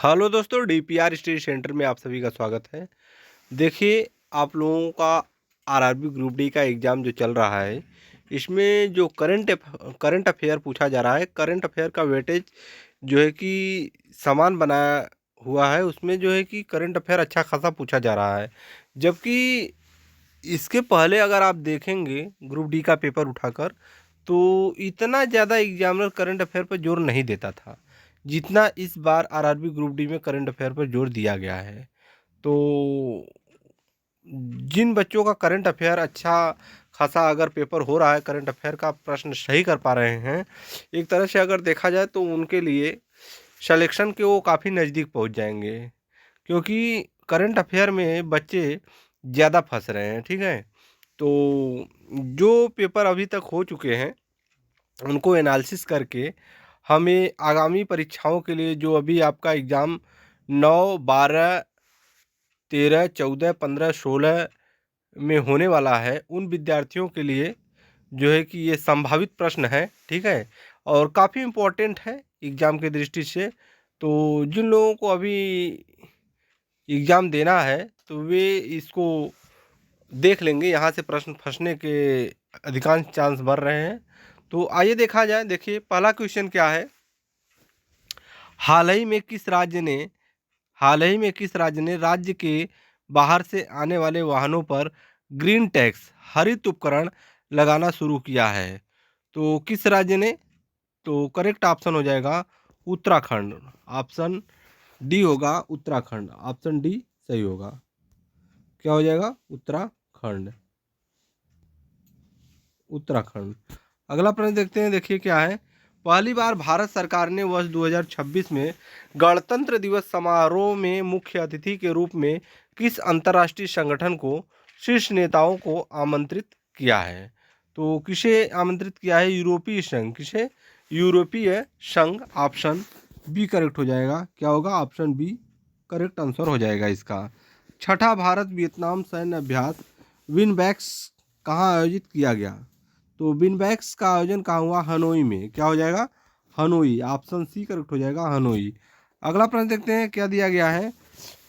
Hello दोस्तों, DPR study centre में आप सभी का स्वागत है। देखिए, आप लोगों का आरआरबी ग्रुप डी का एग्ज़ाम जो चल रहा है, इसमें जो करंट अफेयर पूछा जा रहा है, करंट अफेयर का वेटेज जो है कि समान बनाया हुआ है। उसमें जो है कि करंट अफेयर अच्छा खासा पूछा जा रहा है। जबकि इसके पहले अगर आप देखेंगे ग्रुप डी का पेपर उठाकर, तो इतना ज़्यादा एग्जामिनर करंट अफेयर पर जोर नहीं देता था जितना इस बार आरआरबी ग्रुप डी में करंट अफेयर पर जोर दिया गया है। तो जिन बच्चों का करंट अफेयर अच्छा खासा अगर पेपर हो रहा है, करंट अफेयर का प्रश्न सही कर पा रहे हैं, एक तरह से अगर देखा जाए तो उनके लिए सिलेक्शन के वो काफ़ी नज़दीक पहुंच जाएंगे। क्योंकि करंट अफेयर में बच्चे ज़्यादा फंस रहे हैं, ठीक है। तो जो पेपर अभी तक हो चुके हैं उनको एनालिसिस करके हमें आगामी परीक्षाओं के लिए, जो अभी आपका एग्ज़ाम 9, 12, 13, 14, 15, 16 में होने वाला है, उन विद्यार्थियों के लिए जो है कि ये संभावित प्रश्न है, ठीक है। और काफ़ी इम्पोर्टेंट है एग्ज़ाम की दृष्टि से। तो जिन लोगों को अभी एग्ज़ाम देना है तो वे इसको देख लेंगे, यहाँ से प्रश्न फंसने के अधिकांश चांस बढ़ रहे हैं। तो आइए देखा जाए। देखिए, पहला क्वेश्चन क्या है। हाल ही में किस राज्य ने राज्य के बाहर से आने वाले वाहनों पर ग्रीन टैक्स, हरित उपकरण लगाना शुरू किया है? तो किस राज्य ने? तो करेक्ट ऑप्शन हो जाएगा उत्तराखंड। ऑप्शन डी होगा उत्तराखंड। ऑप्शन डी सही होगा। क्या हो जाएगा? उत्तराखंड। उत्तराखंड। अगला प्रश्न देखते हैं। देखिए क्या है। पहली बार भारत सरकार ने वर्ष 2026 में गणतंत्र दिवस समारोह में मुख्य अतिथि के रूप में किस अंतर्राष्ट्रीय संगठन को शीर्ष नेताओं को आमंत्रित किया है? तो किसे आमंत्रित किया है? यूरोपीय संघ। किसे? यूरोपीय संघ। ऑप्शन बी करेक्ट हो जाएगा। क्या होगा? ऑप्शन बी करेक्ट आंसर हो जाएगा इसका। छठा भारत वियतनाम सैन्य अभ्यास विनबैक्स कहाँ आयोजित किया गया? तो विनबैक्स का आयोजन कहाँ हुआ? हनोई में। क्या हो जाएगा? हनोई। ऑप्शन सी करेक्ट हो जाएगा, हनोई। अगला प्रश्न देखते हैं क्या दिया गया है।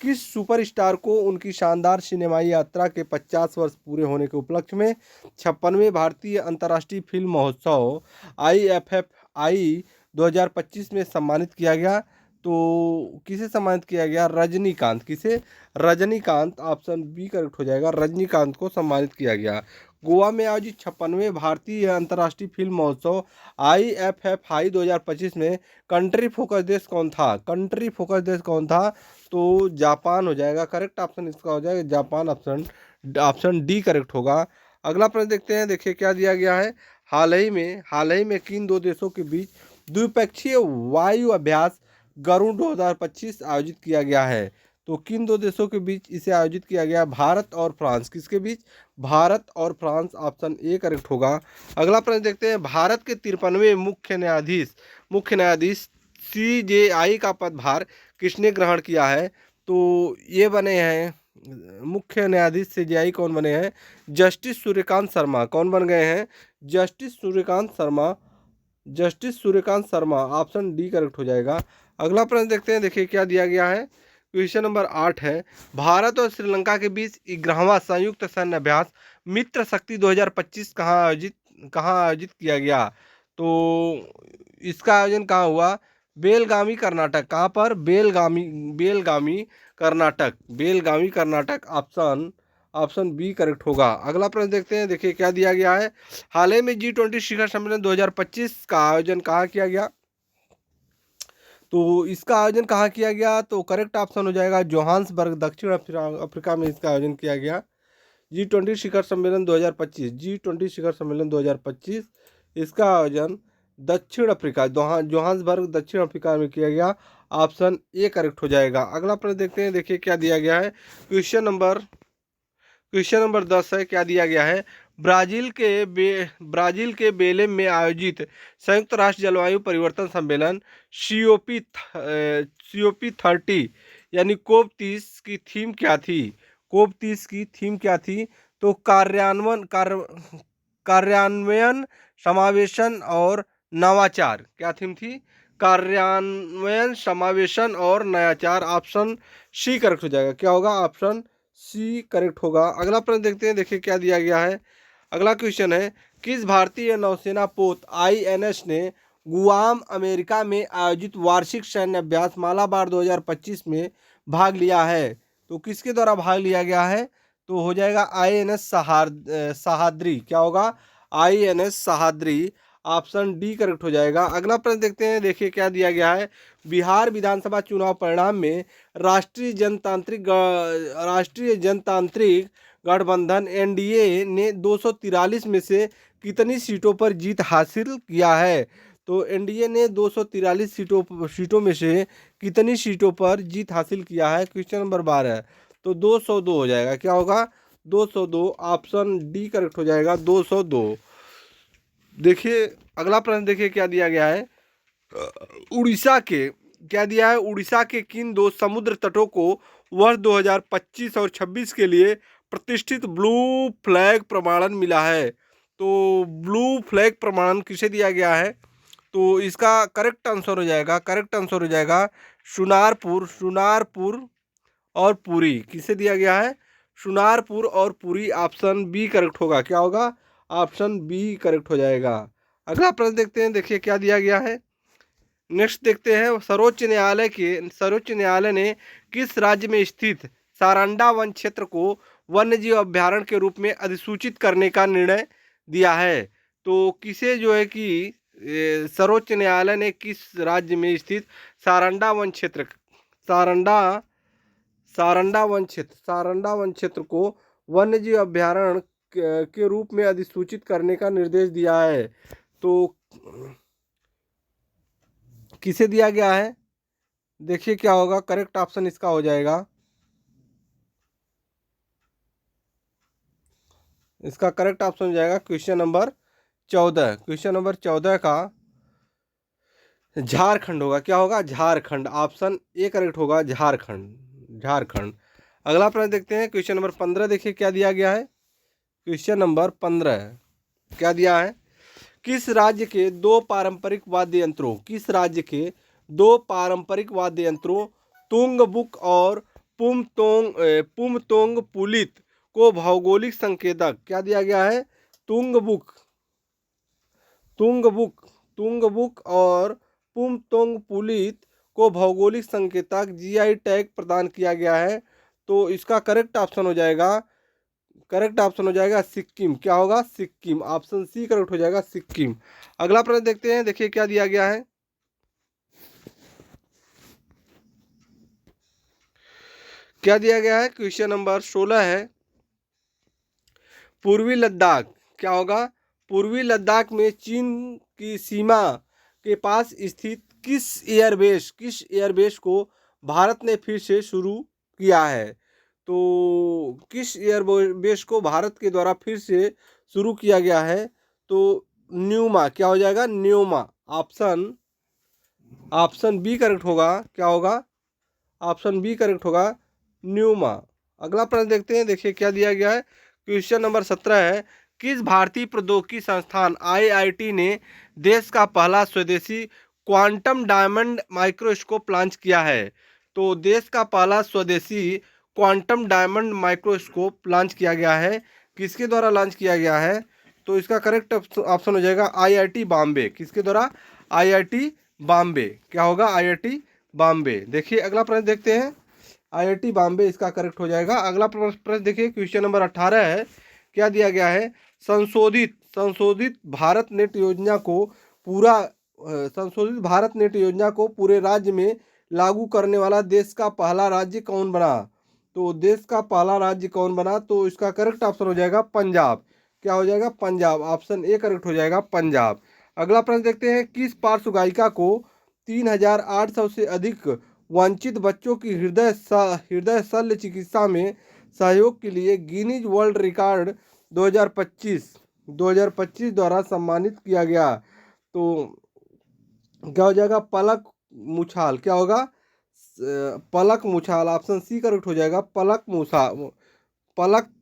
किस सुपरस्टार को उनकी शानदार सिनेमाई यात्रा के 50 वर्ष पूरे होने के उपलक्ष्य में 56वें भारतीय अंतर्राष्ट्रीय फिल्म महोत्सव IFFI 2025 में सम्मानित किया गया? तो किसे सम्मानित किया गया? रजनीकांत। किसे? रजनीकांत। ऑप्शन बी करेक्ट हो जाएगा, रजनीकांत को सम्मानित किया गया। गोवा में आयोजित 56वें भारतीय अंतर्राष्ट्रीय फिल्म महोत्सव IFFI 2025 में कंट्री फोकस देश कौन था? कंट्री फोकस देश कौन था? तो जापान हो जाएगा। करेक्ट ऑप्शन इसका हो जाएगा जापान। ऑप्शन डी करेक्ट होगा। अगला प्रश्न देखते हैं। देखिए क्या दिया गया है। हाल ही में किन दो देशों के बीच द्विपक्षीय वायु अभ्यास गरुड़ 2025 आयोजित किया गया है? तो किन दो देशों के बीच इसे आयोजित किया गया? भारत और फ्रांस। किसके बीच? भारत और फ्रांस। ऑप्शन ए करेक्ट होगा। अगला प्रश्न देखते हैं। भारत के 53वें मुख्य न्यायाधीश CJI का पदभार किसने ग्रहण किया है? तो ये बने हैं मुख्य न्यायाधीश CJI कौन बने हैं? जस्टिस सूर्यकांत शर्मा। कौन बन गए हैं? Justice Suryakant Sharma. Justice Suryakant Sharma. Option D correct हो जाएगा। अगला प्रश्न देखते हैं। देखिए क्या दिया गया है। क्वेश्चन नंबर 8 है। भारत और श्रीलंका के बीच 11वां संयुक्त सैन्य अभ्यास मित्र शक्ति 2025 कहाँ आयोजित किया गया? तो इसका आयोजन कहाँ हुआ? बेलगामी कर्नाटक। कहाँ पर? बेलगामी कर्नाटक। ऑप्शन बी करेक्ट होगा। अगला प्रश्न देखते हैं। देखिए क्या दिया गया है। हाल ही में G20 शिखर सम्मेलन 2025 का आयोजन कहाँ किया गया? तो इसका आयोजन कहाँ किया गया? तो करेक्ट ऑप्शन हो जाएगा जोहान्सबर्ग, दक्षिण अफ्रीका में इसका आयोजन किया गया। G20 शिखर सम्मेलन 2025। G20 शिखर सम्मेलन 2025 इसका आयोजन दक्षिण अफ्रीका, जोहान्सबर्ग, दक्षिण अफ्रीका में किया गया। ऑप्शन ए करेक्ट हो जाएगा। अगला प्रश्न देखते हैं। देखिए क्या दिया गया है। क्वेश्चन नंबर 10 है। क्या दिया गया है। ब्राजील के बेलेम में आयोजित संयुक्त राष्ट्र जलवायु परिवर्तन सम्मेलन COP30 यानी COP30 की थीम क्या थी? COP30 की थीम क्या थी? तो कार्यान्वयन, समावेशन और नवाचार। क्या थीम थी? कार्यान्वयन, समावेशन और नयाचार। ऑप्शन सी करेक्ट हो जाएगा। क्या होगा? ऑप्शन सी करेक्ट होगा। अगला प्रश्न देखते हैं, देखिए क्या दिया गया है। अगला क्वेश्चन है, किस भारतीय नौसेना पोत आईएनएस ने गुआम अमेरिका में आयोजित वार्षिक सैन्य अभ्यास मालाबार 2025 में भाग लिया है? तो किसके द्वारा भाग लिया गया है? तो हो जाएगा आईएनएस सहाद्री। क्या होगा? INS Sahyadri. Option D correct हो जाएगा। अगला प्रश्न देखते हैं, देखिए क्या दिया गया है। बिहार विधानसभा चुनाव परिणाम में राष्ट्रीय जनतांत्रिक गठबंधन एनडीए ने 243 में से कितनी सीटों पर जीत हासिल किया है? तो एनडीए ने 243 सीटों में से कितनी सीटों पर जीत हासिल किया है? Question number 12। तो 202 हो जाएगा। क्या होगा? 202। ऑप्शन डी करेक्ट हो जाएगा, 202। देखिए अगला प्रश्न, देखिए क्या दिया गया है। उड़ीसा के, क्या दिया है? उड़ीसा के किन दो समुद्र तटों को वर्ष 2025 और 26 के लिए प्रतिष्ठित ब्लू फ्लैग प्रमाणन मिला है? तो ब्लू फ्लैग प्रमाणन किसे दिया गया है? तो इसका करेक्ट आंसर हो जाएगा, करेक्ट आंसर हो जाएगा सुनारपुर और पुरी। किसे दिया गया है? सुनारपुर और पुरी। ऑप्शन बी करेक्ट होगा। क्या होगा? ऑप्शन बी करेक्ट हो जाएगा। अगला प्रश्न देखते हैं, देखिए क्या दिया गया है। नेक्स्ट देखते हैं, सर्वोच्च न्यायालय ने किस राज्य में स्थित सारंडा वन क्षेत्र को वन्यजीव अभ्यारण्य के रूप में अधिसूचित करने का निर्णय दिया है? तो किसे जो है कि सर्वोच्च न्यायालय ने किस राज्य में स्थित सारंडा वन क्षेत्र सारंडा सारंडा वन क्षेत्र को वन्यजीव अभ्यारण्य के रूप में अधिसूचित करने का निर्देश दिया है? तो किसे दिया गया है? देखिए क्या होगा, करेक्ट ऑप्शन इसका हो जाएगा, इसका करेक्ट ऑप्शन हो जाएगा क्वेश्चन नंबर 14। क्वेश्चन नंबर 14 का झारखंड होगा। क्या होगा? झारखंड। ऑप्शन ए करेक्ट होगा, झारखंड। अगला प्रश्न देखते हैं, क्वेश्चन नंबर 15। देखिए क्या दिया गया है। क्वेश्चन नंबर 15 क्या दिया है। किस राज्य के दो पारंपरिक वाद्य यंत्रों तुंगबुक और पुमतोंग पुलित को भौगोलिक संकेतक क्या दिया गया है? तुंगबुक और पुमतोंग पुलित को भौगोलिक संकेतक जीआई टैग प्रदान किया गया है? तो इसका करेक्ट ऑप्शन हो जाएगा सिक्किम। क्या होगा? सिक्किम। ऑप्शन सी करेक्ट हो जाएगा, सिक्किम। अगला प्रश्न देखते हैं, देखिए क्या दिया गया है। क्या दिया गया है? क्वेश्चन नंबर 16 है, पूर्वी लद्दाख। क्या होगा? पूर्वी लद्दाख में चीन की सीमा के पास स्थित किस एयरबेस को भारत ने फिर से शुरू किया है? तो किस एयरबेस को भारत के द्वारा फिर से शुरू किया गया है? तो न्यूमा। क्या हो जाएगा? न्यूमा। ऑप्शन बी करेक्ट होगा। क्या होगा? ऑप्शन बी करेक्ट होगा, न्यूमा। अगला प्रश्न देखते हैं, देखिए क्या दिया गया है। क्वेश्चन नंबर 17 है, किस भारतीय प्रौद्योगिकी संस्थान आईआईटी ने देश का पहला स्वदेशी क्वांटम डायमंड माइक्रोस्कोप लॉन्च किया है? तो देश का पहला स्वदेशी क्वांटम डायमंड माइक्रोस्कोप लॉन्च किया गया है, किसके द्वारा लॉन्च किया गया है? तो इसका करेक्ट ऑप्शन हो जाएगा आईआईटी बॉम्बे। किसके द्वारा? आईआईटी बॉम्बे। क्या होगा? आईआईटी बॉम्बे। देखिए अगला प्रश्न देखते हैं, आईआईटी बॉम्बे इसका करेक्ट हो जाएगा। अगला प्रश्न देखिए, क्वेश्चन नंबर 18 है। क्या दिया गया है? संशोधित भारत नेट योजना को पूरे राज्य में लागू करने वाला देश का पहला राज्य कौन बना? तो देश का पहला राज्य कौन बना? तो इसका करेक्ट ऑप्शन हो जाएगा पंजाब। क्या हो जाएगा? पंजाब। ऑप्शन ए करेक्ट हो जाएगा, पंजाब। अगला प्रश्न देखते हैं, किस पार्श्व गायिका को 3800 से अधिक वंचित बच्चों की हृदय शल्य चिकित्सा में सहयोग के लिए गिनीज वर्ल्ड रिकॉर्ड 2025 द्वारा सम्मानित किया गया? तो क्या हो जाएगा? पलक मुछाल। क्या होगा? Palak Muchhal. Option C correct हो जाएगा, पलक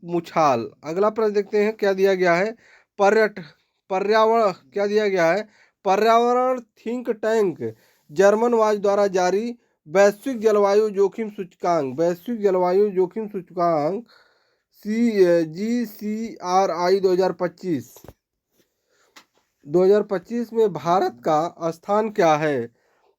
मुछाल। अगला प्रश्न देखते हैं, क्या दिया गया है। पर्यावरण क्या दिया गया है? पर्यावरण थिंक टैंक जर्मन वाच द्वारा जारी वैश्विक जलवायु जोखिम सूचकांक, वैश्विक जलवायु जोखिम सूचकांक GCRI 2025 2025 में भारत का स्थान क्या है?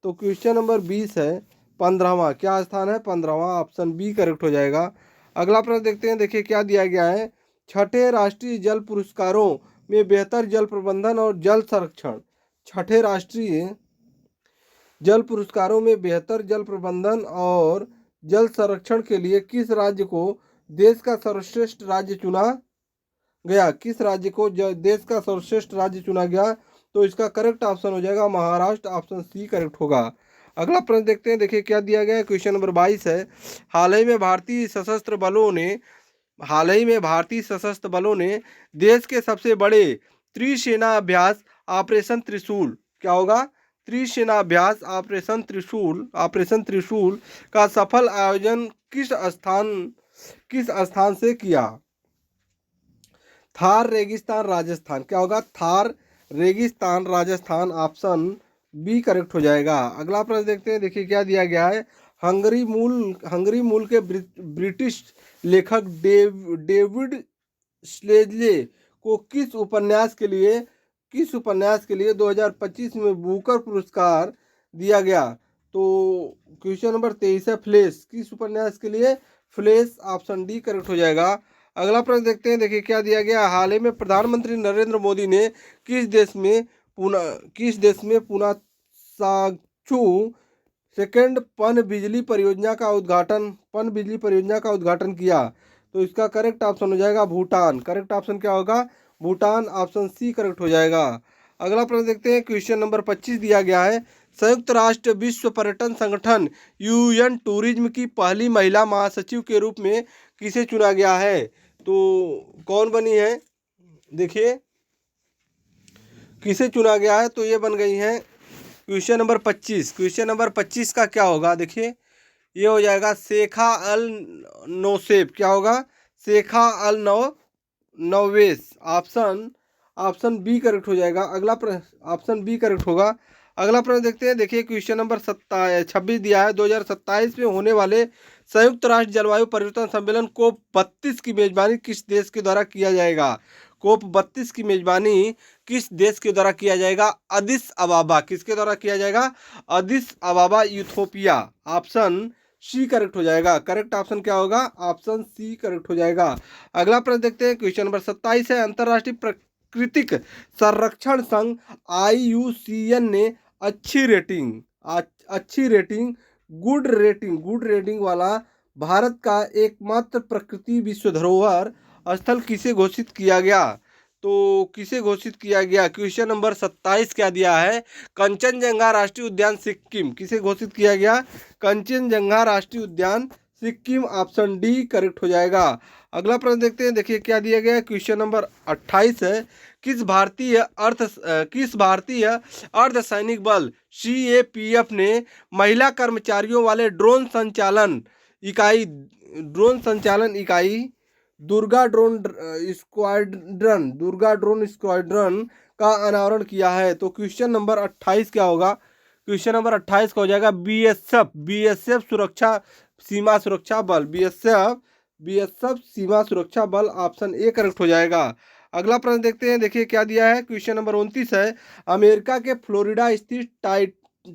तो क्वेश्चन नंबर 20 है 15वां। क्या स्थान है? 15वां। ऑप्शन बी करेक्ट हो जाएगा। अगला प्रश्न देखते हैं, देखिए क्या दिया गया है। छठे राष्ट्रीय जल पुरस्कारों में बेहतर जल प्रबंधन और जल संरक्षण, छठे राष्ट्रीय जल पुरस्कारों में बेहतर जल प्रबंधन और जल संरक्षण के लिए किस राज्य को देश का सर्वश्रेष्ठ राज्य चुना गया? किस राज्य को देश का सर्वश्रेष्ठ राज्य चुना गया? तो इसका करेक्ट ऑप्शन हो जाएगा महाराष्ट्र। ऑप्शन सी करेक्ट होगा। अगला प्रश्न देखते हैं, देखिए क्या दिया गया है। क्वेश्चन नंबर 22 है। हाल ही में भारतीय सशस्त्र बलों ने देश के सबसे बड़े त्रिसेना अभ्यास ऑपरेशन त्रिशूल, क्या होगा? त्रिसेना अभ्यास ऑपरेशन त्रिशूल का सफल आयोजन किस स्थान से किया? थार रेगिस्तान राजस्थान, क्या होगा? थार रेगिस्तान राजस्थान। ऑप्शन बी करेक्ट हो जाएगा। अगला प्रश्न देखते हैं, देखिए क्या दिया गया है। हंगरी मूल के ब्रिटिश लेखक डेविड स्लेजले को किस उपन्यास के लिए 2025 में बुकर पुरस्कार दिया गया? तो क्वेश्चन नंबर 23 है फ्लैश, किस उपन्यास के लिए? फ्लैश। ऑप्शन डी करेक्ट हो जाएगा। अगला प्रश्न देखते हैं, देखिए क्या दिया गया। हाल ही में प्रधानमंत्री नरेंद्र मोदी ने किस देश में पुना साक्षु सेकेंड पनबिजली परियोजना का उद्घाटन किया? तो इसका करेक्ट ऑप्शन हो जाएगा भूटान। करेक्ट ऑप्शन क्या होगा? भूटान। ऑप्शन सी करेक्ट हो जाएगा। अगला प्रश्न देखते हैं, क्वेश्चन नंबर 25 दिया गया है। संयुक्त राष्ट्र विश्व पर्यटन संगठन यूएन टूरिज्म की पहली महिला महासचिव के रूप में किसे चुना गया है? तो कौन बनी है? देखिए किसे चुना गया है, तो ये बन गई हैं क्वेश्चन नंबर 25। क्वेश्चन नंबर 25 का क्या होगा? देखिए ये हो जाएगा शेखा अल नौसेफ, क्या होगा? शेखा अल नौवेस। ऑप्शन बी करेक्ट हो जाएगा। अगला प्रश्न ऑप्शन बी करेक्ट होगा। अगला प्रश्न देखते हैं, देखिए क्वेश्चन नंबर 26 दिया है। 2027 में होने वाले संयुक्त राष्ट्र जलवायु परिवर्तन सम्मेलन COP32 की मेजबानी किस देश के द्वारा किया जाएगा? COP32 की मेजबानी किस देश के द्वारा किया जाएगा? Addis Ababa. किसके द्वारा किया जाएगा? Addis Ababa, Ethiopia. Option C correct हो जाएगा। करेक्ट ऑप्शन क्या होगा? ऑप्शन सी करेक्ट हो जाएगा। अगला प्रश्न देखते हैं, क्वेश्चन नंबर 27 है। अंतर्राष्ट्रीय प्राकृतिक संरक्षण संघ IUCN ने गुड रेटिंग वाला भारत का एकमात्र प्रकृति विश्व धरोहर स्थल किसे घोषित किया गया? तो किसे घोषित किया गया? क्वेश्चन नंबर 27 क्या दिया है? कंचनजंगा राष्ट्रीय उद्यान सिक्किम। किसे घोषित किया गया? कंचनजंगा राष्ट्रीय उद्यान सिक्किम। ऑप्शन डी करेक्ट हो जाएगा। अगला प्रश्न देखते हैं, देखिए क्या दिया गया है। क्वेश्चन नंबर 28 है। किस भारतीय अर्धसैनिक बल CAPF ने महिला कर्मचारियों वाले ड्रोन संचालन इकाई दुर्गा ड्रोन स्क्वाड्रन का अनावरण किया है? तो क्वेश्चन नंबर 28 क्या होगा? क्वेश्चन नंबर 28 का हो जाएगा BSF सीमा सुरक्षा बल। BSF सीमा सुरक्षा बल। ऑप्शन ए करेक्ट हो जाएगा। अगला प्रश्न देखते हैं, देखिए क्या दिया है। क्वेश्चन नंबर 29 है। अमेरिका के फ्लोरिडा स्थित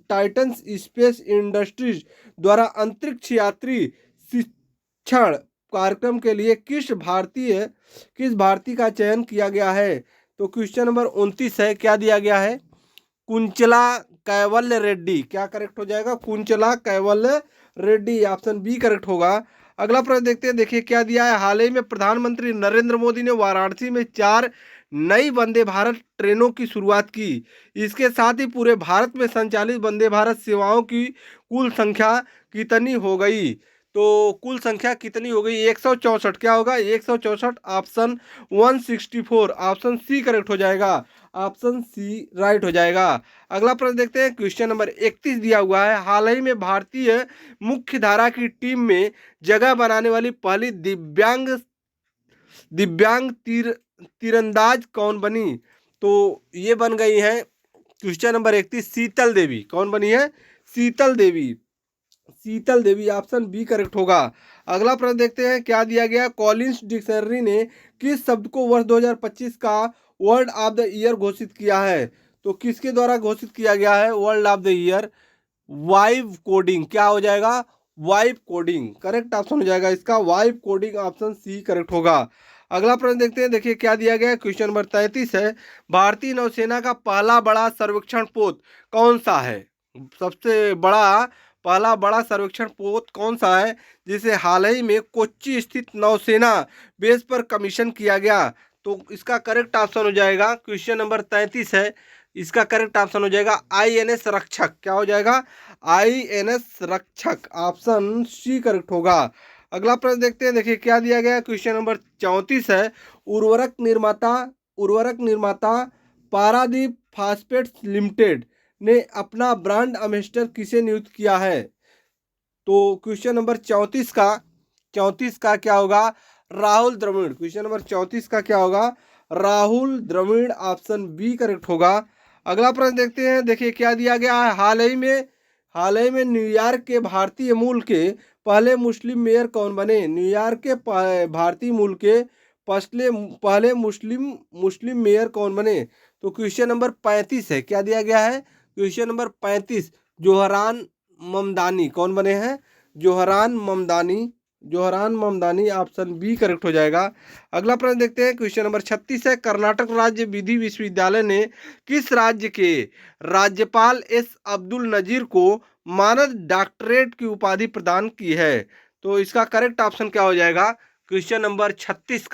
टाइटन स्पेस इंडस्ट्रीज द्वारा अंतरिक्ष यात्री शिक्षण कार्यक्रम के लिए किस भारतीय का चयन किया गया है? तो क्वेश्चन नंबर 29 है। क्या दिया गया है? कुंचला कैवल्य रेड्डी। क्या करेक्ट हो जाएगा? कुंचला कैवल्य रेड्डी। ऑप्शन बी करेक्ट होगा। अगला प्रश्न देखते हैं, देखिए क्या दिया है। हाल ही में प्रधानमंत्री नरेंद्र मोदी ने वाराणसी में 4 नई वंदे भारत ट्रेनों की शुरुआत की। इसके साथ ही पूरे भारत में संचालित वंदे भारत सेवाओं की कुल संख्या कितनी हो गई? तो कुल संख्या कितनी हो गई? 164। क्या होगा? 164। ऑप्शन 164। ऑप्शन सी करेक्ट हो जाएगा। ऑप्शन सी राइट हो जाएगा। अगला प्रश्न देखते हैं, क्वेश्चन नंबर 31 दिया हुआ है। हाल ही में भारतीय मुख्य धारा की टीम में जगह बनाने वाली पहली दिव्यांग तीरंदाज कौन बनी? तो ये बन गई है क्वेश्चन नंबर 31 शीतल देवी कौन बनी है? शीतल देवी। शीतल देवी ऑप्शन बी करेक्ट होगा। अगला प्रश्न देखते हैं क्या दिया गया। कॉलिंस डिक्शनरी ने किस शब्द को वर्ष 2025 का वर्ड ऑफ द ईयर घोषित किया है? तो किसके द्वारा घोषित किया गया है world of the year? Vibe coding. क्या हो जाएगा? वाइब कोडिंग करेक्ट ऑप्शन हो जाएगा इसका। Vibe coding option C correct होगा। अगला प्रश्न देखते हैं, देखिए क्या दिया गया है। क्वेश्चन नंबर 33 है भारतीय नौसेना का पहला बड़ा सर्वेक्षण पोत कौन सा है? सबसे बड़ा पहला बड़ा सर्वेक्षण पोत कौन सा है जिसे हाल ही में कोच्चि स्थित नौसेना बेस पर कमीशन किया गया? तो इसका करेक्ट ऑप्शन हो जाएगा क्वेश्चन नंबर 33 है, इसका करेक्ट ऑप्शन हो जाएगा आईएनएस रक्षक। क्या हो जाएगा? आईएनएस रक्षक ऑप्शन सी करेक्ट होगा। अगला प्रश्न देखते हैं, देखिए क्या दिया गया। क्वेश्चन नंबर 34 है उर्वरक निर्माता पारादीप फास्फेट्स लिमिटेड ने अपना ब्रांड एम्बेसडर किसे नियुक्त किया है? तो क्वेश्चन नंबर 34 का क्या होगा? राहुल द्रविड़। क्वेश्चन नंबर 34 का क्या होगा? Rahul Dravid option B correct होगा। अगला प्रश्न देखते हैं, देखिए क्या दिया गया है। हाल ही में न्यूयॉर्क के भारतीय मूल के पहले मुस्लिम मेयर कौन बने? न्यूयॉर्क के भारतीय मूल के पहले मुस्लिम मेयर कौन बने? तो क्वेश्चन नंबर 35 है, क्या दिया गया है? क्वेश्चन नंबर 35 जोहरान ममदानी कौन बने हैं? Zohran Mamdani option B correct हो जाएगा। अगला प्रश्न देखते हैं, क्वेश्चन नंबर 36 है कर्नाटक राज्य विधि विश्वविद्यालय ने किस राज्य के राज्यपाल एस अब्दुल नजीर को मानद डॉक्टरेट की उपाधि प्रदान की है? तो इसका करेक्ट ऑप्शन क्या हो जाएगा? क्वेश्चन नंबर 36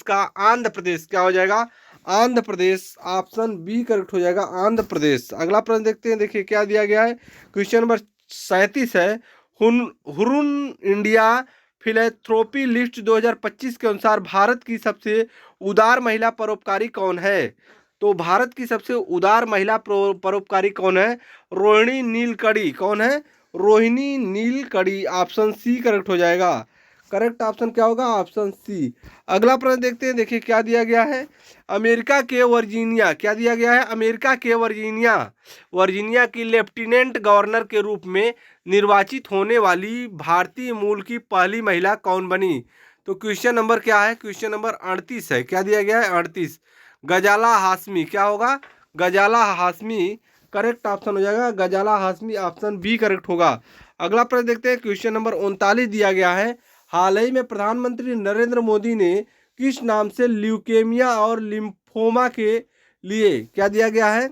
का आंध्र प्रदेश। क्या हो जाएगा? Andhra Pradesh option B correct हो जाएगा, आंध्र प्रदेश। अगला प्रश्न देखते हैं, देखिए क्या दिया गया है। क्वेश्चन नंबर 37 है हुरुन इंडिया फिलैंथ्रोपी लिस्ट 2025 के अनुसार भारत की सबसे उदार महिला परोपकारी कौन है? तो भारत की सबसे उदार महिला परोपकारी कौन है? रोहिणी नीलकड़ी। कौन है? Rohini Nilekani option C correct हो जाएगा। करेक्ट ऑप्शन क्या होगा? Option C. अगला प्रश्न देखते हैं, देखिए क्या दिया गया है। अमेरिका के वर्जीनिया। क्या दिया गया है? अमेरिका के वर्जीनिया की लेफ्टिनेंट गवर्नर के रूप में निर्वाचित होने वाली भारतीय मूल की पहली महिला कौन बनी? तो क्वेश्चन नंबर क्या है? क्वेश्चन नंबर 38 है, क्या दिया गया है? 38 गजाला हाशमी। क्या होगा? गजाला हाशमी करेक्ट ऑप्शन हो जाएगा, गजाला हाशमी ऑप्शन बी करेक्ट होगा। अगला प्रश्न देखते हैं, क्वेश्चन नंबर 39 दिया गया है हाल ही में प्रधानमंत्री नरेंद्र मोदी ने किस नाम से ल्यूकेमिया और लिम्फोमा के लिए क्या दिया गया है?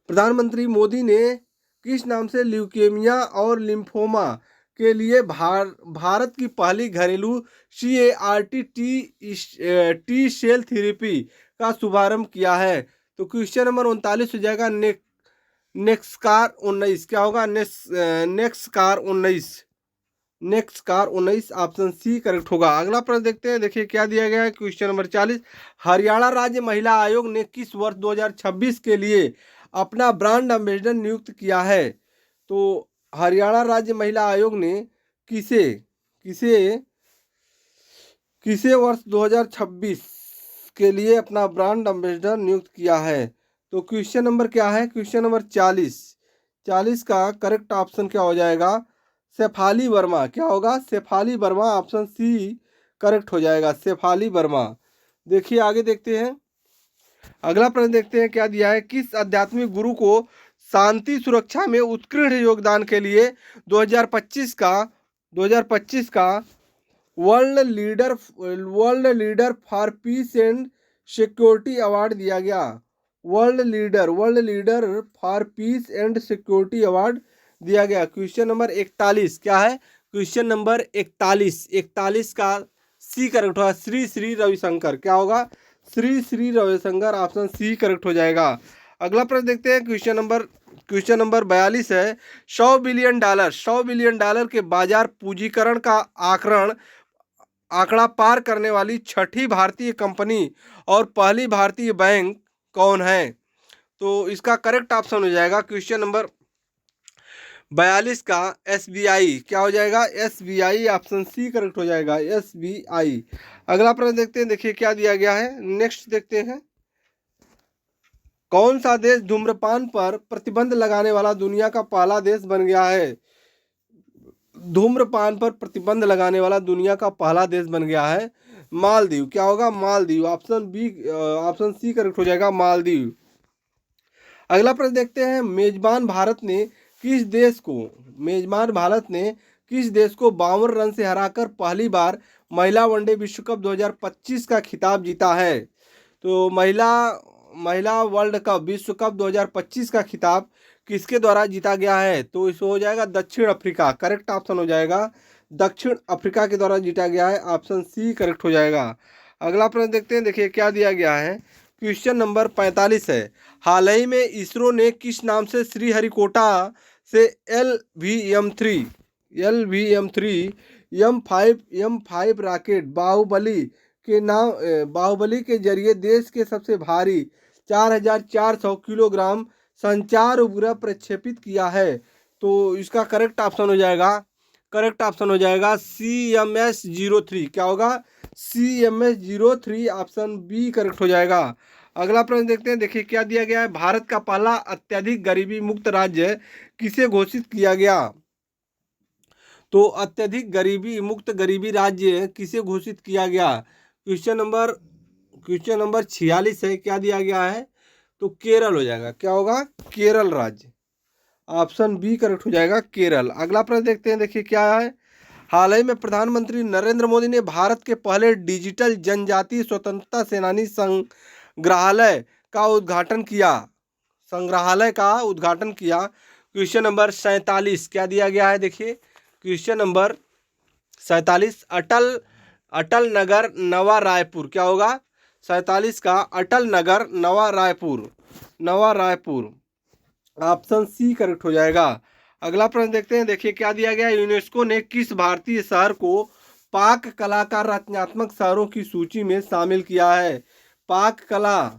प्रधानमंत्री मोदी ने किस नाम से ल्यूकेमिया और लिम्फोमा के लिए भारत की पहली घरेलू CAR-T टी सेल थेरेपी का शुभारंभ किया है? तो क्वेश्चन नंबर 39 हो जाएगा नेक्सकार 19। क्या होगा? नेक्सकार 19 ऑप्शन सी करेक्ट होगा। अगला प्रश्न देखते हैं, देखिए क्या दिया गया है। क्वेश्चन नंबर 40 हरियाणा राज्य महिला आयोग ने किस वर्ष 2026 के लिए अपना ब्रांड एम्बेसडर नियुक्त किया है? तो हरियाणा राज्य महिला आयोग ने किसे वर्ष 2026 के लिए अपना ब्रांड एम्बेसडर नियुक्त किया है? तो क्वेश्चन नंबर क्या है? क्वेश्चन नंबर 40 का करेक्ट ऑप्शन क्या हो जाएगा? शेफाली वर्मा। क्या होगा? Shafali Verma option C correct हो जाएगा, शेफाली वर्मा। देखिए आगे देखते हैं, अगला प्रश्न देखते हैं क्या दिया है। किस आध्यात्मिक गुरु को शांति सुरक्षा में उत्कृष्ट योगदान के लिए 2025 का world leader for piece and security award दिया गया? World leader for piece and security award दिया गया। क्वेश्चन नंबर 41 क्या है? क्वेश्चन नंबर 41 का सी करेक्ट होगा, श्री रविशंकर। क्या होगा? Sri Ravishankar option C correct हो जाएगा। अगला प्रश्न देखते हैं, क्वेश्चन नंबर 42 है $100 बिलियन के बाजार पूंजीकरण का आंकड़ा पार करने वाली छठी भारतीय कंपनी और पहली भारतीय बैंक कौन है? तो इसका करेक्ट ऑप्शन हो जाएगा क्वेश्चन नंबर 42 का SBI। क्या हो जाएगा? SBI ऑप्शन सी करेक्ट हो जाएगा, SBI। अगला प्रश्न देखते हैं, देखिए क्या दिया गया है। नेक्स्ट देखते हैं, कौन सा देश धूम्रपान पर प्रतिबंध लगाने वाला दुनिया का पहला देश बन गया है? धूम्रपान पर प्रतिबंध लगाने वाला दुनिया का पहला देश बन गया है मालदीव। क्या होगा? मालदीव। ऑप्शन सी करेक्ट हो जाएगा, मालदीव। अगला प्रश्न देखते हैं, मेजबान भारत ने किस देश को 52 रन से हराकर पहली बार महिला वनडे विश्व कप 2025 का खिताब जीता है? तो महिला वर्ल्ड कप विश्व कप 2025 का खिताब किसके द्वारा जीता गया है? तो इसको हो जाएगा दक्षिण अफ्रीका। करेक्ट ऑप्शन हो जाएगा, दक्षिण अफ्रीका के द्वारा जीता गया है। ऑप्शन सी करेक्ट हो जाएगा। अगला प्रश्न देखते हैं, देखिए क्या दिया गया है। क्वेश्चन नंबर 45 है, हाल ही में इसरो ने किस नाम से श्रीहरिकोटा से LVM3 M5 रॉकेट बाहुबली के जरिए देश के सबसे भारी 4400 किलोग्राम संचार उपग्रह प्रक्षेपित किया है? तो इसका करेक्ट ऑप्शन हो जाएगा CMS-03। क्या होगा? CMS-03। ऑप्शन बी करेक्ट हो जाएगा। अगला प्रश्न देखते हैं, देखिए क्या दिया गया है। भारत का पहला अत्यधिक गरीबी मुक्त राज्य किसे घोषित किया गया? तो अत्यधिक गरीबी राज्य किसे घोषित किया गया? क्वेश्चन नंबर 46 है, क्या दिया गया है? तो केरल हो जाएगा। क्या होगा? केरल राज्य। ऑप्शन बी करेक्ट हो जाएगा, केरल। अगला प्रश्न देखते हैं, देखिए क्या है। हाल ही में प्रधानमंत्री नरेंद्र मोदी ने भारत के पहले डिजिटल जनजातीय स्वतंत्रता सेनानी संग्रहालय का उद्घाटन किया। क्वेश्चन नंबर 47 क्या दिया गया है? देखिए क्वेश्चन नंबर 47, अटल नगर नवा रायपुर। क्या होगा? 47 का अटल नगर नवा रायपुर। ऑप्शन सी करेक्ट हो जाएगा। अगला प्रश्न देखते हैं, देखिए क्या दिया गया है। यूनेस्को ने किस भारतीय शहर को पाक कला का रचनात्मक शहरों की सूची में शामिल किया है? पाक कला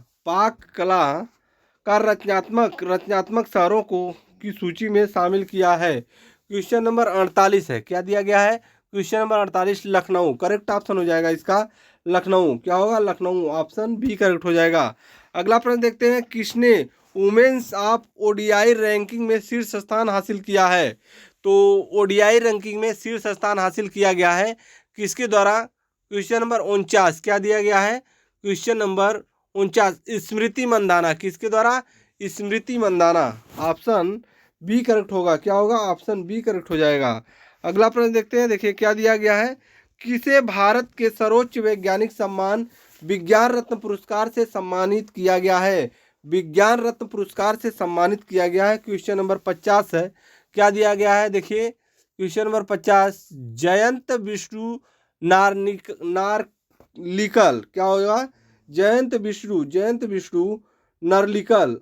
का रचनात्मक शहरों को की सूची में शामिल किया है। क्वेश्चन नंबर 48 है, क्या दिया गया है? Question number 48 Lucknow. Correct option हो जाएगा इसका, लखनऊ। क्या होगा? लखनऊ। ऑप्शन बी करेक्ट हो जाएगा। अगला प्रश्न देखते हैं, किसने वुमेन्स ऑफ ओडीआई रैंकिंग में शीर्ष स्थान हासिल किया है? तो ओडीआई रैंकिंग में शीर्ष स्थान हासिल किया गया है किसके द्वारा? क्वेश्चन नंबर 49 क्या दिया गया है? क्वेश्चन नंबर 49 स्मृति मंदाना। किसके द्वारा? स्मृति मंदाना। ऑप्शन बी करेक्ट होगा। क्या होगा? ऑप्शन बी करेक्ट हो जाएगा। अगला प्रश्न देखते हैं, देखिए क्या दिया गया है। किसे भारत के सर्वोच्च वैज्ञानिक सम्मान विज्ञान रत्न पुरस्कार से सम्मानित किया गया है? विज्ञान रत्न पुरस्कार से सम्मानित किया गया है। क्वेश्चन नंबर 50 है, क्या दिया गया है? देखिए क्वेश्चन नंबर 50 जयंत विष्णु नारलिकल। क्या होगा? जयंत विष्णु नारलिकल।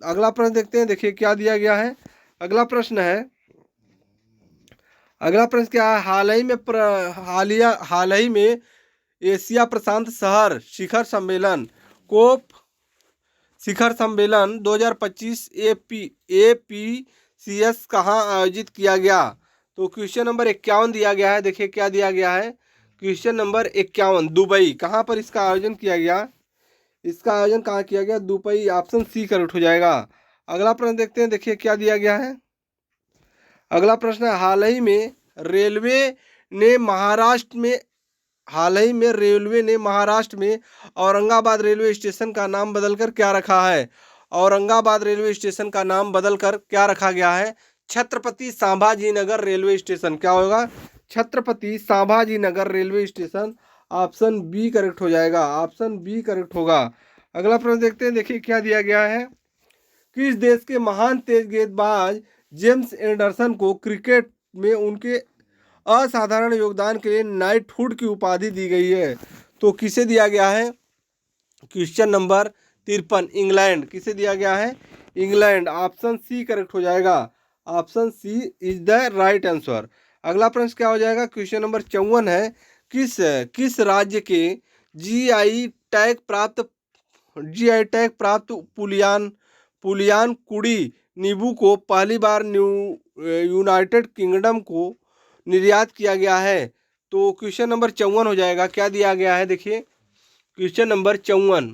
अगला प्रश्न देखते हैं, देखिए क्या दिया गया है। अगला प्रश्न क्या है। हाल ही में एशिया प्रशांत शहर शिखर सम्मेलन 2025 APCS कहाँ आयोजित किया गया? तो क्वेश्चन नंबर 51 दिया गया है। देखिए क्या दिया गया है। Question number 51 Dubai. कहाँ पर इसका आयोजन किया गया? इसका आयोजन कहाँ किया गया? दुबई। ऑप्शन सी करेक्ट हो जाएगा। अगला प्रश्न देखते हैं, देखिए क्या दिया गया है। अगला प्रश्न है, हाल ही में रेलवे ने महाराष्ट्र में औरंगाबाद रेलवे स्टेशन का नाम बदलकर क्या रखा है? औरंगाबाद रेलवे स्टेशन का नाम बदलकर क्या रखा गया है? Chhatrapati Sambhaji Nagar railway station. क्या होगा? Chhatrapati Sambhaji Nagar railway station. Option B correct हो जाएगा। ऑप्शन बी करेक्ट होगा। अगला प्रश्न देखते हैं, देखिए क्या दिया गया है। किस देश के महान तेज गेंदबाज जेम्स एंडरसन को क्रिकेट में उनके असाधारण योगदान के लिए नाइटहुड की उपाधि दी गई है? तो किसे दिया गया है? Question number 53 England. किसे दिया गया है? इंग्लैंड। ऑप्शन सी करेक्ट हो जाएगा। Option C is the right answer. अगला प्रश्न क्या हो जाएगा। क्वेश्चन नंबर 54 है, किस राज्य के जीआई टैग प्राप्त पुलियान कुड़ी नींबू को पहली बार यूनाइटेड किंगडम को निर्यात किया गया है? तो क्वेश्चन नंबर 54 हो जाएगा। क्या दिया गया है? देखिए क्वेश्चन नंबर 54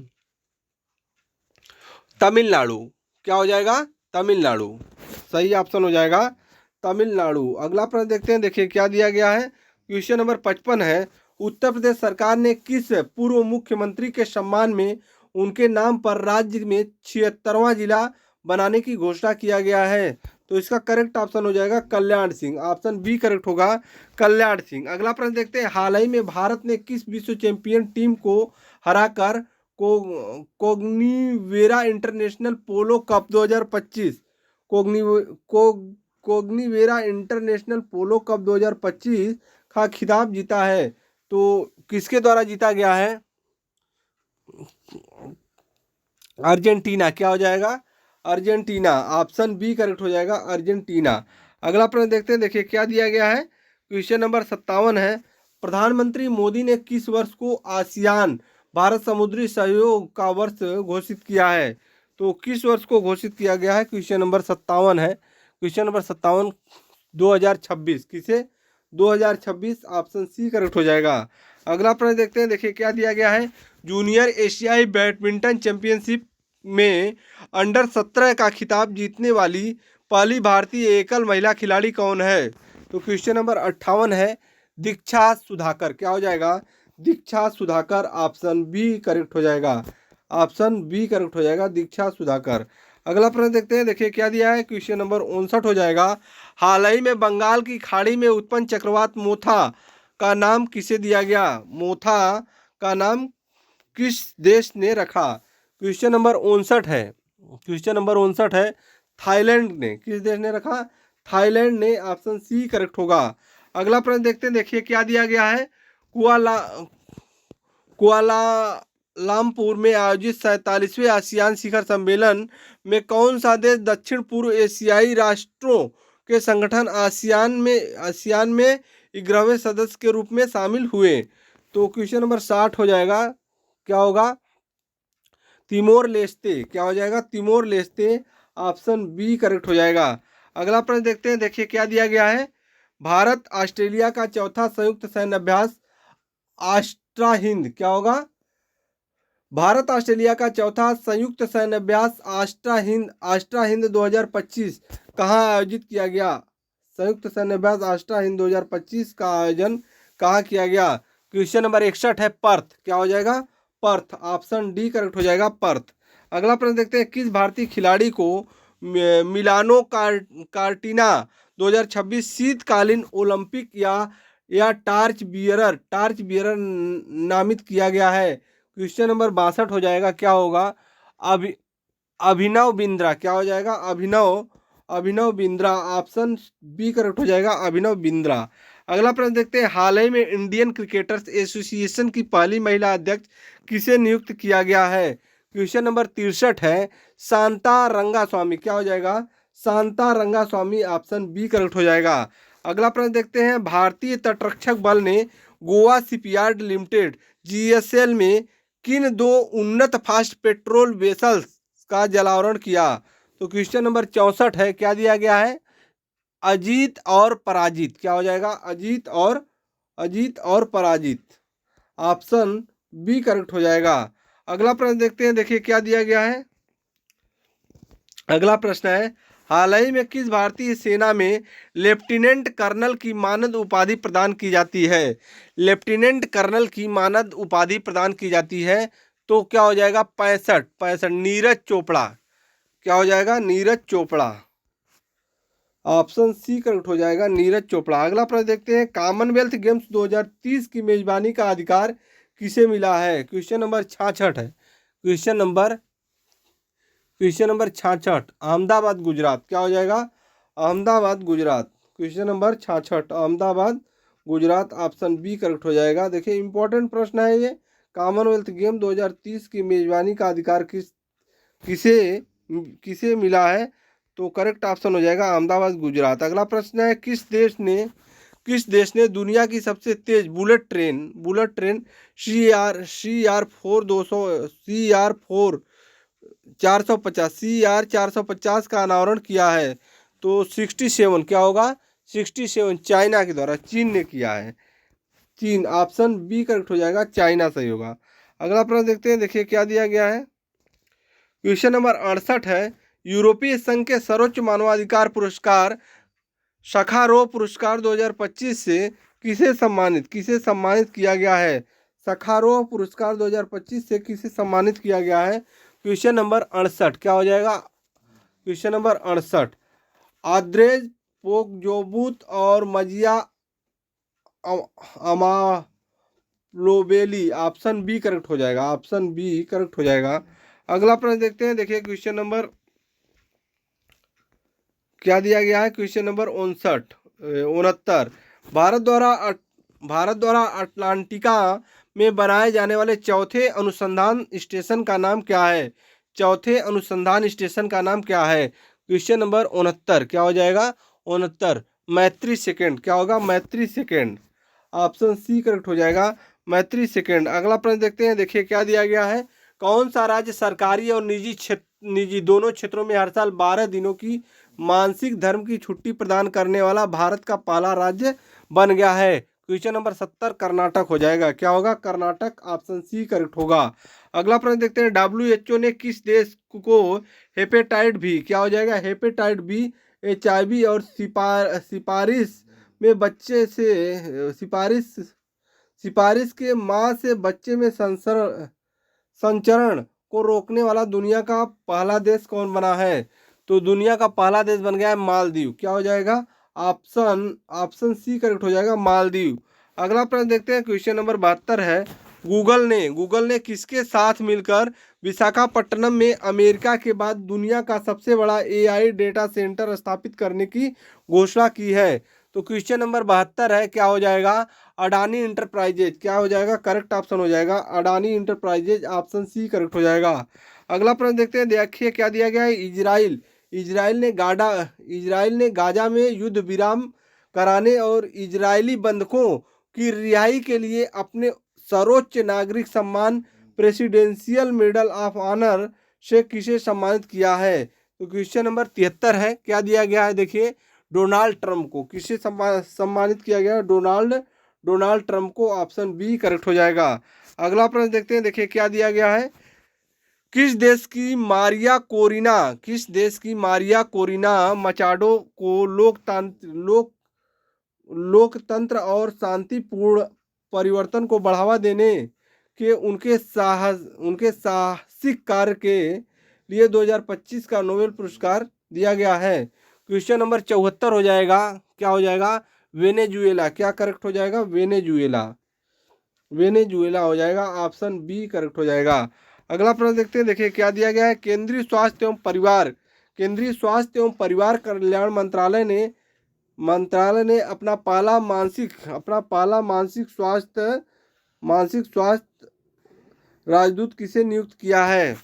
तमिलनाडु। क्या हो जाएगा? तमिलनाडु। सही ऑप्शन हो जाएगा तमिलनाडु। अगला प्रश्न देखते हैं, देखिए क्या दिया गया है। क्वेश्चन नंबर 55 है, उत्तर प्रदेश सरकार ने किस पूर्व मुख्यमंत्री के सम्मान में उनके नाम पर राज्य में 76वां जिला बनाने की घोषणा किया गया है? तो इसका करेक्ट ऑप्शन हो जाएगा Kalyan Singh. Option B correct होगा, कल्याण सिंह। अगला प्रश्न देखते हैं, हाल ही में भारत ने किस विश्व चैंपियन टीम को हराकर कोग्निवेरा इंटरनेशनल पोलो कप 2025 कोग्नि को कोग्निवेरा इंटरनेशनल पोलो कप 2025 का खिताब जीता है? तो किसके द्वारा जीता गया है? अर्जेंटीना। क्या हो जाएगा? अर्जेंटीना। ऑप्शन बी करेक्ट हो जाएगा, अर्जेंटीना। अगला प्रश्न देखते हैं, देखिए क्या दिया गया है। क्वेश्चन नंबर 57 है, प्रधानमंत्री मोदी ने किस वर्ष को आसियान भारत समुद्री सहयोग का वर्ष घोषित किया है? तो किस वर्ष को घोषित किया गया है? क्वेश्चन नंबर 57 है, क्वेश्चन नंबर 57 2026। किसे? 2026। ऑप्शन सी करेक्ट हो जाएगा। अगला प्रश्न देखते हैं, देखिए क्या दिया गया है। जूनियर एशियाई बैडमिंटन चैंपियनशिप में अंडर 17 का खिताब जीतने वाली पहली भारतीय एकल महिला खिलाड़ी कौन है? तो क्वेश्चन नंबर 58 है, दीक्षा सुधाकर। क्या हो जाएगा? दीक्षा सुधाकर। ऑप्शन बी करेक्ट हो जाएगा, ऑप्शन बी करेक्ट हो जाएगा, दीक्षा सुधाकर। अगला प्रश्न देखते हैं, देखिए क्या दिया है। क्वेश्चन नंबर 59 हो जाएगा, हाल ही में बंगाल की खाड़ी में उत्पन्न चक्रवात मोथा का नाम किसे दिया गया? मोथा का नाम किस देश ने रखा? क्वेश्चन नंबर 59 है, क्वेश्चन नंबर 59 है, थाईलैंड ने। किस देश ने रखा? थाईलैंड ने। ऑप्शन सी करेक्ट होगा। अगला प्रश्न देखते हैं, देखिए क्या दिया गया है। कुआलालंपुर में आयोजित 47वें आसियान शिखर सम्मेलन में कौन सा देश दक्षिण पूर्व एशियाई राष्ट्रों के संगठन आसियान में 11वें सदस्य के रूप में शामिल हुए? तो क्वेश्चन नंबर 60 हो जाएगा, क्या होगा? Timor Leste. क्या हो जाएगा? Timor Leste. Option B correct हो जाएगा। अगला प्रश्न देखते हैं, देखिए क्या दिया गया है। भारत ऑस्ट्रेलिया का चौथा संयुक्त सैन्य अभ्यास आस्ट्रा हिंद। क्या होगा? भारत ऑस्ट्रेलिया का चौथा संयुक्त सैन्य अभ्यास आस्ट्रा हिंद 2025 कहाँ आयोजित किया गया? संयुक्त सैन्य अभ्यास आस्ट्रा हिंद 2025 का आयोजन कहाँ किया गया? क्वेश्चन नंबर 61 है, पर्थ। क्या हो जाएगा? पर्थ। ऑप्शन डी करेक्ट हो जाएगा, पर्थ। अगला प्रश्न देखते हैं, किस भारतीय खिलाड़ी को मिलानो कार्टिना 2026 शीतकालीन ओलंपिक या टार्च बियरर नामित किया गया है? क्वेश्चन नंबर 62 हो जाएगा, क्या होगा? अभिनव बिंद्रा। क्या हो जाएगा? Abhinav Bindra. Option B correct हो जाएगा, अभिनव बिंद्रा। अगला प्रश्न देखते हैं, हाल ही में इंडियन क्रिकेटर्स एसोसिएशन की पहली महिला अध्यक्ष किसे नियुक्त किया गया है? क्वेश्चन नंबर 63 है, शांता रंगास्वामी। क्या हो जाएगा? Shantha Rangaswamy. Option B correct हो जाएगा। अगला प्रश्न देखते हैं, भारतीय तटरक्षक बल ने गोवा शिपयार्ड लिमिटेड जीएसएल में किन दो उन्नत फास्ट पेट्रोल वेसल्स का जलावरण किया? तो क्वेश्चन नंबर 64 है, क्या दिया गया है? अजीत और पराजित। क्या हो जाएगा? अजीत और पराजित। ऑप्शन बी करेक्ट हो जाएगा। अगला प्रश्न देखते हैं, देखिए क्या दिया गया है। अगला प्रश्न है, हाल ही में किस भारतीय सेना में लेफ्टिनेंट कर्नल की मानद उपाधि प्रदान की जाती है? लेफ्टिनेंट कर्नल की मानद उपाधि प्रदान की जाती है, तो क्या हो जाएगा? 65 नीरज चोपड़ा। क्या हो जाएगा? Neeraj Chopra. Option C correct हो जाएगा, नीरज चोपड़ा। अगला प्रश्न देखते हैं, कॉमनवेल्थ गेम्स 2030 की मेजबानी का अधिकार किसे मिला है? क्वेश्चन नंबर 66 है, क्वेश्चन नंबर 66, अहमदाबाद गुजरात। क्या हो जाएगा? Ahmedabad Gujarat. Question number 66, Ahmedabad Gujarat. Option B correct हो जाएगा। देखिए इंपॉर्टेंट प्रश्न है ये, कॉमनवेल्थ गेम 2030 की मेजबानी का अधिकार किसे मिला है? तो करेक्ट ऑप्शन हो जाएगा अहमदाबाद गुजरात। अगला प्रश्न है, किस देश ने दुनिया की सबसे तेज बुलेट ट्रेन CR 450 का अनावरण किया है? तो 67। क्या होगा? 67 चाइना के द्वारा, चीन ने किया है, चीन। ऑप्शन बी करेक्ट हो जाएगा, चाइना सही होगा। अगला प्रश्न देखते हैं, देखिए क्या दिया गया है। क्वेश्चन नंबर 68 है, यूरोपीय संघ के सर्वोच्च मानवाधिकार पुरस्कार सखारोव पुरस्कार 2025 से किसे सम्मानित किया गया है? सखारोव पुरस्कार 2025 से किसे सम्मानित किया गया है? क्वेश्चन नंबर 68 क्या हो जाएगा? क्वेश्चन नंबर 68 आद्रेज पोगजोबूत और मजिया अमालोबेली। ऑप्शन बी करेक्ट हो जाएगा, ऑप्शन बी करेक्ट हो जाएगा। अगला प्रश्न देखते हैं। देखिए क्वेश्चन नंबर क्या दिया गया है? क्वेश्चन नंबर 69 भारत द्वारा अटलांटिका में बनाए जाने वाले चौथे अनुसंधान स्टेशन का नाम क्या है? चौथे अनुसंधान स्टेशन का नाम क्या है? क्वेश्चन नंबर 69 क्या हो जाएगा? 69 मैत्री सेकंड। क्या होगा? मैत्री सेकंड। ऑप्शन सी करेक्ट हो जाएगा, मैत्री सेकंड। अगला प्रश्न देखते हैं। देखिए क्या दिया गया है, कौन सा राज्य सरकारी और निजी दोनों क्षेत्रों में हर साल 12 दिनों की मासिक धर्म की छुट्टी प्रदान करने वाला भारत का पहला राज्य बन गया है? क्वेश्चन नंबर 70 कर्नाटक हो जाएगा। क्या होगा? कर्नाटक। ऑप्शन सी करेक्ट होगा। अगला प्रश्न देखते हैं। WHO ने किस देश को हेपेटाइट बी, क्या हो जाएगा? हेपेटाइट बी, HIV और सिपारिश में बच्चे से सिपारिश के मां से बच्चे में संचरण को रोकने वाला दुनिया का पहला देश कौन बना है? तो दुनिया का पहला देश बन गया है मालदीव। क्या हो जाएगा? ऑप्शन सी करेक्ट हो जाएगा, मालदीव। अगला प्रश्न देखते हैं। क्वेश्चन नंबर 72 है, गूगल ने किसके साथ मिलकर विशाखापट्टनम में अमेरिका के बाद दुनिया का सबसे बड़ा AI डेटा सेंटर स्थापित करने की घोषणा की है? तो क्वेश्चन नंबर 72 है, क्या हो जाएगा? अडानी इंटरप्राइजेज। क्या हो जाएगा? करेक्ट ऑप्शन हो जाएगा, Adani Enterprises. Option C correct हो जाएगा। अगला प्रश्न देखते हैं। देखिए क्या दिया गया है, इजराइल ने गाजा में युद्ध विराम कराने और इजरायली बंधकों की रिहाई के लिए अपने सर्वोच्च नागरिक सम्मान प्रेसिडेंशियल मेडल ऑफ ऑनर से किसे सम्मानित किया है? तो क्वेश्चन नंबर 73 है, क्या दिया गया है? देखिए डोनाल्ड ट्रंप को किसे सम्मानित किया गया? डोनाल्ड ट्रंप को। ऑप्शन बी करेक्ट हो जाएगा। अगला प्रश्न देखते हैं। देखिए क्या दिया गया है, किस देश की मारिया कोरिना मचाडो को लोकतंत्र और शांतिपूर्ण परिवर्तन को बढ़ावा देने के उनके साहसिक कार्य के लिए 2025 का नोबेल पुरस्कार दिया गया है? क्वेश्चन नंबर 74 हो जाएगा। क्या हो जाएगा? वेनेजुएला। क्या करेक्ट हो जाएगा? वेनेजुएला हो जाएगा। ऑप्शन बी करेक्ट हो जाएगा। अगला प्रश्न देखते हैं। देखिए क्या दिया गया है, केंद्रीय स्वास्थ्य एवं परिवार कल्याण मंत्रालय ने अपना पहला मानसिक स्वास्थ्य राजदूत किसे नियुक्त किया है?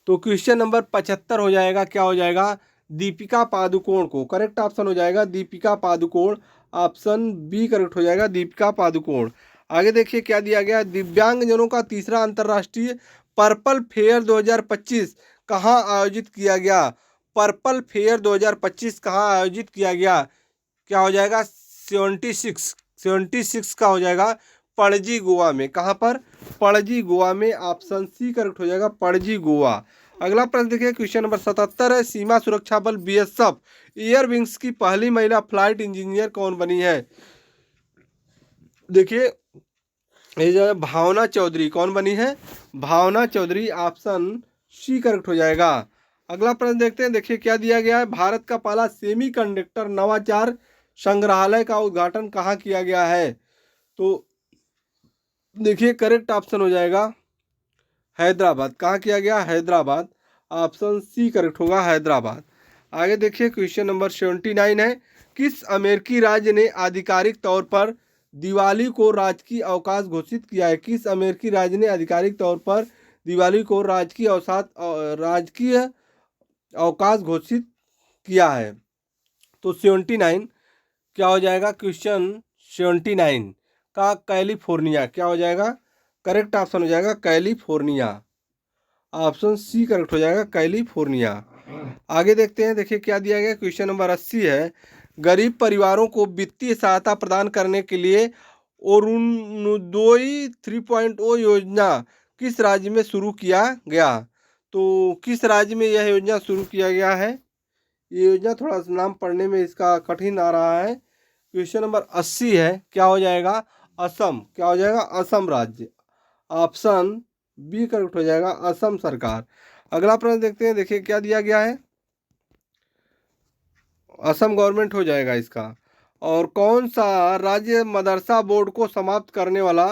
तो क्वेश्चन नंबर 75 हो जाएगा। क्या हो जाएगा? दीपिका पादुकोण को। करेक्ट ऑप्शन हो जाएगा, Deepika Padukone. Option B correct हो जाएगा, दीपिका पादुकोण। आगे देखिए क्या दिया गया, दिव्यांगजनों का तीसरा अंतर्राष्ट्रीय पर्पल फेयर 2025 कहाँ आयोजित किया गया? पर्पल फेयर 2025 कहाँ आयोजित किया गया? क्या हो जाएगा? 76 का हो जाएगा, पणजी गोवा में। कहाँ पर? पणजी गोवा में। ऑप्शन सी करेक्ट हो जाएगा, पणजी गोवा। अगला प्रश्न देखिए, क्वेश्चन नंबर 77 है, सीमा सुरक्षा बल BSF एयर विंग्स की पहली महिला फ्लाइट इंजीनियर कौन बनी है? देखिए ये जो है भावना चौधरी। कौन बनी है? भावना चौधरी। ऑप्शन सी करेक्ट हो जाएगा। अगला प्रश्न देखते हैं। देखिए क्या दिया गया है, भारत का पहला सेमीकंडक्टर नवाचार संग्रहालय का उद्घाटन कहाँ किया गया है? तो देखिए करेक्ट ऑप्शन हो जाएगा हैदराबाद। कहाँ किया गया? हैदराबाद। ऑप्शन सी करेक्ट होगा, हैदराबाद। आगे देखिए क्वेश्चन नंबर 79 है, किस अमेरिकी राज्य ने आधिकारिक तौर पर दिवाली को राजकीय अवकाश घोषित किया है? किस अमेरिकी राज्य ने आधिकारिक तौर पर दिवाली को राजकीय अवकाश घोषित किया है? तो 79 क्या हो जाएगा? क्वेश्चन 79 का कैलिफोर्निया। क्या हो जाएगा? करेक्ट ऑप्शन हो जाएगा कैलिफोर्निया। ऑप्शन सी करेक्ट हो जाएगा, कैलिफोर्निया। आगे देखते हैं। देखिए क्या दिया गया, क्वेश्चन नंबर 80 है, गरीब परिवारों को वित्तीय सहायता प्रदान करने के लिए अरुणोदय 3.0 योजना किस राज्य में शुरू किया गया? तो किस राज्य में यह योजना शुरू किया गया है? ये योजना थोड़ा सा नाम पढ़ने में इसका कठिन आ रहा है। क्वेश्चन नंबर 80 है, क्या हो जाएगा? असम। क्या हो जाएगा? असम राज्य। ऑप्शन बी करेक्ट हो जाएगा, असम सरकार। अगला प्रश्न देखते हैं, देखिए क्या दिया गया है। असम गवर्नमेंट हो जाएगा इसका। और कौन सा राज्य मदरसा बोर्ड को समाप्त करने वाला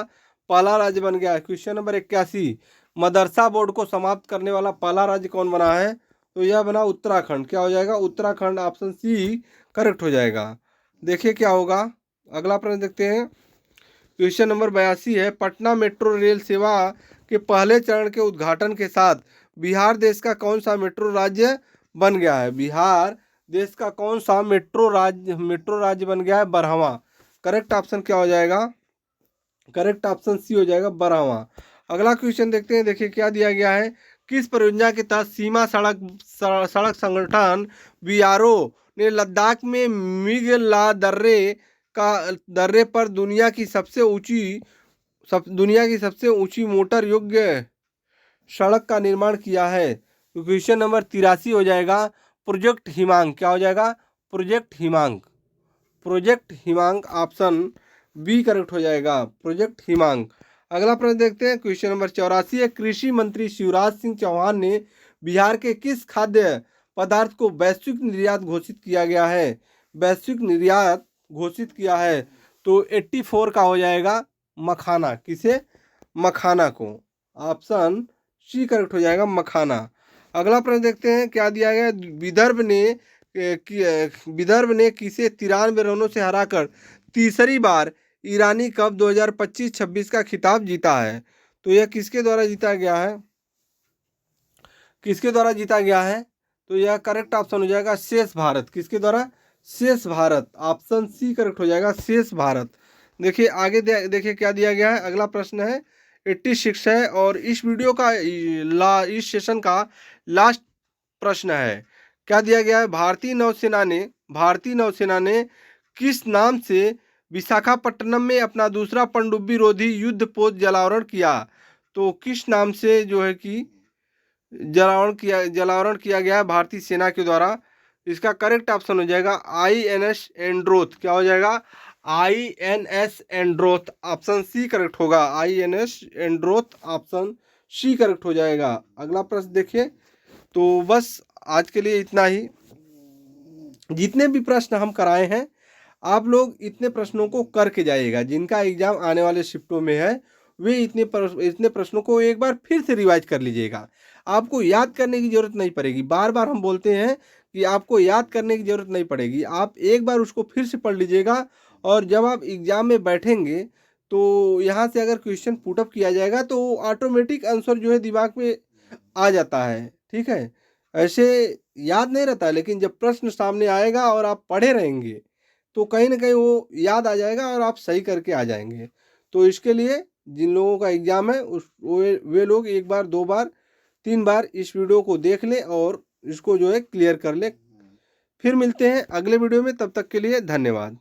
पहला राज्य बन गया है? क्वेश्चन नंबर 81, मदरसा बोर्ड को समाप्त करने वाला पहला राज्य कौन बना है? तो यह बना उत्तराखंड। क्या हो जाएगा? उत्तराखंड। ऑप्शन सी करेक्ट हो जाएगा। देखिए क्या होगा। अगला प्रश्न देखते हैं, क्वेश्चन नंबर 82 है, पटना मेट्रो रेल सेवा के पहले चरण के उद्घाटन के साथ बिहार देश का कौन सा मेट्रो राज्य बन गया है? बिहार देश का कौन सा मेट्रो राज्य बन गया है? 12वां। करेक्ट ऑप्शन क्या हो जाएगा? करेक्ट ऑप्शन सी हो जाएगा, 12वां। अगला क्वेश्चन देखते हैं, देखिए क्या दिया गया है। किस परियोजना के तहत सीमा सड़क संगठन बीआरओ ने लद्दाख में मिगला दर्रे पर दुनिया की सबसे ऊंची मोटर योग्य सड़क का निर्माण किया है? तो क्वेश्चन नंबर 83 हो जाएगा, प्रोजेक्ट हिमांग। क्या हो जाएगा? Project Himank. Project Himank option B correct हो जाएगा, प्रोजेक्ट हिमांग। अगला प्रश्न देखते हैं, क्वेश्चन नंबर 84 है, कृषि मंत्री शिवराज सिंह चौहान ने बिहार के किस खाद्य पदार्थ को वैश्विक निर्यात घोषित किया गया है? वैश्विक निर्यात घोषित किया है? तो 84 का हो जाएगा, मखाना। किसे? मखाना को। ऑप्शन सी करेक्ट हो जाएगा, मखाना। अगला प्रश्न देखते हैं, क्या दिया गया। विदर्भ ने किसे 93 रनों से हराकर तीसरी बार ईरानी कप 2025-26 का खिताब जीता है? तो यह किसके द्वारा जीता गया है? किसके द्वारा जीता गया है? तो यह करेक्ट ऑप्शन हो जाएगा, शेष भारत। किसके द्वारा? शेष भारत। ऑप्शन सी करेक्ट हो जाएगा, शेष भारत। देखिए आगे देखिए क्या दिया गया है। अगला प्रश्न है 86 है, और इस वीडियो का इस सेशन का लास्ट प्रश्न है। क्या दिया गया है। भारतीय नौसेना ने किस नाम से विशाखापट्टनम में अपना दूसरा पनडुब्बी रोधी युद्ध पोत जलावरण किया? तो किस नाम से जो है कि जलावरण किया गया है भारतीय सेना के द्वारा? इसका करेक्ट ऑप्शन हो जाएगा, INS एंड्रोथ। क्या हो जाएगा? INS Androth. Option C correct होगा, INS Androth. Option C correct हो जाएगा। अगला प्रश्न देखिए। तो बस आज के लिए इतना ही। जितने भी प्रश्न हम कराए हैं, आप लोग इतने प्रश्नों को करके जाइएगा। जिनका एग्जाम आने वाले शिफ्टों में है, वे इतने प्रश्नों को एक बार फिर से रिवाइज कर लीजिएगा। आपको याद करने की जरूरत नहीं पड़ेगी। बार बार हम बोलते हैं कि आपको याद करने की जरूरत नहीं पड़ेगी। आप एक बार उसको फिर से पढ़ लीजिएगा, और जब आप एग्जाम में बैठेंगे तो यहाँ से अगर क्वेश्चन पुटअप किया जाएगा तो ऑटोमेटिक आंसर जो है दिमाग में आ जाता है। ठीक है, ऐसे याद नहीं रहता, लेकिन जब प्रश्न सामने आएगा और आप पढ़े रहेंगे तो कहीं ना कहीं वो याद आ जाएगा और आप सही करके आ जाएंगे। तो इसके लिए जिन लोगों का एग्ज़ाम है वे लोग एक बार, दो बार, 3 बार इस वीडियो को देख लें और इसको जो है क्लियर कर लें। फिर मिलते हैं अगले वीडियो में, तब तक के लिए धन्यवाद।